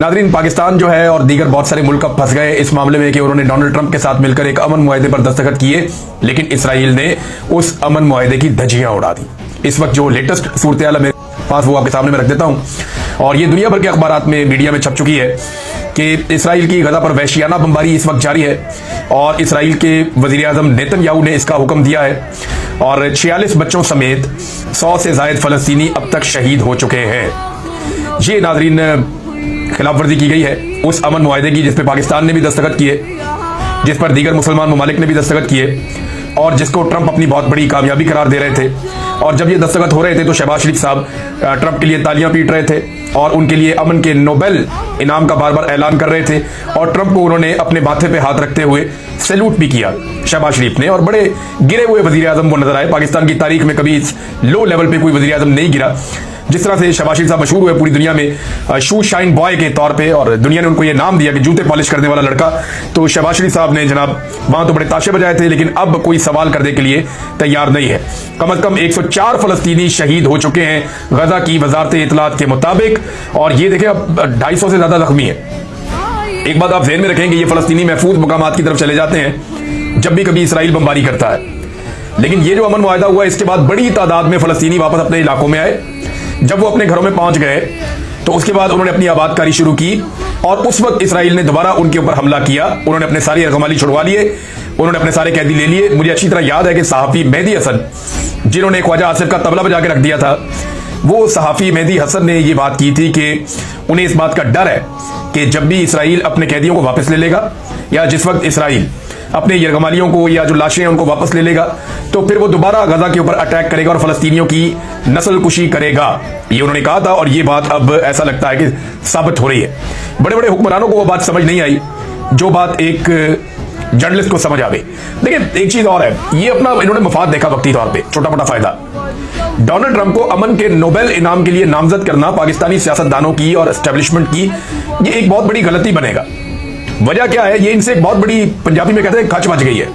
नाज़रीन, पाकिस्तान जो है और दीगर बहुत सारे मुल्क अब फंस गए इस मामले में कि उन्होंने डोनाल्ड ट्रंप के साथ मिलकर एक अमन मुआहदे पर दस्तखत किए, लेकिन इसराइल ने उस अमन मुआहदे की धज्जियां उड़ा दी। इस वक्त जो लेटेस्ट सूरत हाल मेरे पास वो आपके सामने मैं रख देता हूं, और ये दुनिया भर के अखबारात में, मीडिया में छप चुकी है कि इसराइल की गजा पर वहशियाना बमबारी इस वक्त जारी है और इसराइल के वजीर आजम नेतन्याहू ने इसका हुक्म दिया है और 46 बच्चों समेत 100 से जायद फलस्तीनी अब तक शहीद हो चुके हैं। ये नाज़रीन खिलाफ वर्जी की गई है उस अमन मुआहदे की जिस पर पाकिस्तान ने भी दस्तखत किए, जिस पर दीगर मुसलमान ममालिक ने भी दस्तखत किए और जिसको ट्रंप अपनी बहुत बड़ी कामयाबी करार दे रहे थे। और जब ये दस्तखत हो रहे थे तो शहबाज शरीफ साहब ट्रंप के लिए तालियां पीट रहे थे और उनके लिए अमन के नोबेल इनाम का बार बार ऐलान कर रहे थे और ट्रंप को उन्होंने अपने माथे पे हाथ रखते हुए सैल्यूट भी किया शहबाज शरीफ ने, और बड़े गिरे हुए वजीर आजम वो नजर आए। पाकिस्तान की तारीख में कभी इस लो लेवल पे कोई वजीर आजम नहीं गिरा जिस तरह से शहबाज शरीफ साहब मशहूर हुए पूरी दुनिया में शू शाइन बॉय के तौर पे, और दुनिया ने उनको ये नाम दिया कि जूते पॉलिश करने वाला लड़का। तो शहबाज शरीफ साहब ने जनाब वहां तो बड़े ताशे बजाए थे, लेकिन अब कोई सवाल करने के लिए तैयार नहीं है। कम से कम 104 फलस्तीनी शहीद हो चुके हैं गजा की वजारत इत्तलात के मुताबिक, और ये देखें अब 250 से ज्यादा जख्मी है। एक बात आप ज़हन में रखेंगे, ये फलस्तीनी महफूज मुकामात की तरफ चले जाते हैं जब भी कभी इसराइल बमबारी करता है, लेकिन ये जो अमन मुआहदा हुआ इसके बाद बड़ी तादाद में फलस्तीनी वापस अपने इलाकों में आए। जब वो अपने घरों में पहुंच गए तो उसके बाद उन्होंने अपनी आबादकारी शुरू की और उस वक्त इसराइल ने दोबारा उनके ऊपर हमला किया। उन्होंने अपने सारे रकमाली छुड़वा लिए, उन्होंने अपने सारे कैदी ले लिए। मुझे अच्छी तरह याद है कि सहाफी मेहदी हसन, जिन्होंने ख्वाजा आसिफ का तबला बजा के रख दिया था, वो सहाफी मेहदी हसन ने ये बात की थी कि उन्हें इस बात का डर है कि जब भी इसराइल अपने कैदियों को वापस ले लेगा या जिस वक्त इसराइल अपने यरगमालियों को या जो लाशें हैं उनको वापस ले लेगा तो फिर वो दोबारा गजा के ऊपर अटैक करेगा और फलस्तीनियों की नस्ल कुशी करेगा, ये उन्होंने कहा था। और ये बात अब ऐसा लगता है कि साबित हो रही है। बड़े बड़े हुक्मरानों को वो बात समझ नहीं आई जो बात एक जर्नलिस्ट को समझ आ गई। देखिए एक चीज और है, ये अपना इन्होंने मफाद देखा वक्ती तौर पर, छोटा मोटा फायदा। डोनाल्ड ट्रंप को अमन के नोबेल इनाम के लिए नामजद करना पाकिस्तानी सियासतदानों की और एस्टेब्लिशमेंट की ये एक बहुत बड़ी गलती बनेगा। वजह क्या है, ये इनसे एक बहुत बड़ी, पंजाबी में कहते हैं, खच बच गई है।